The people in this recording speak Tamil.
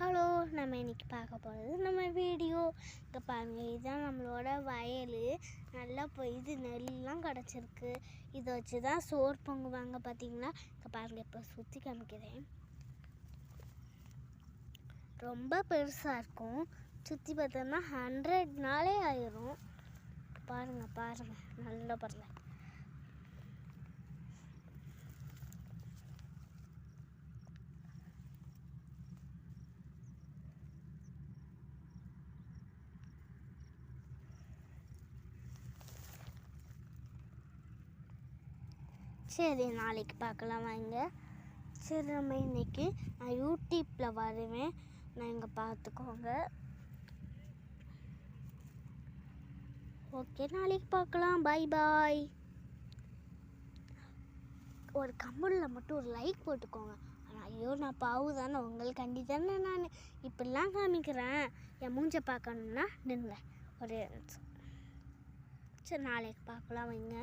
ஹலோ, நம்ம இன்றைக்கி பார்க்க போகிறது நம்ம வீடியோ. இங்கே பாருங்கள், இதுதான் நம்மளோட வயல். நல்லா இது நெல்லாம் கிடச்சிருக்கு. இதை வச்சு தான் சோறு பொங்குவாங்க. பார்த்திங்கன்னா இங்கே பாருங்கள், இப்போ சுற்றி காமிக்கிறேன். ரொம்ப பெருசாக இருக்கும். சுற்றி பார்த்தோம்னா 100 நாளே ஆயிரும். பாருங்கள் நல்லா பாருங்கள். சரி, நாளைக்கு பார்க்கலாம் வாங்க. சரி, நம்ம இன்றைக்கி நான் யூடியூப்பில் வருவேன். நான் இங்கே பார்த்துக்கோங்க. ஓகே, நாளைக்கு பார்க்கலாம். பாய். ஒரு கமெண்டில் மட்டும் ஒரு லைக் போட்டுக்கோங்க. ஐயோ, நான் பாவு தானே, உங்களுக்கு கண்டி தானே நான் இப்படிலாம் காமிக்கிறேன். என் மூஞ்சை பார்க்கணுன்னா நின்னுங்க ஒரு. சரி, நாளைக்கு பார்க்கலாம் வைங்க.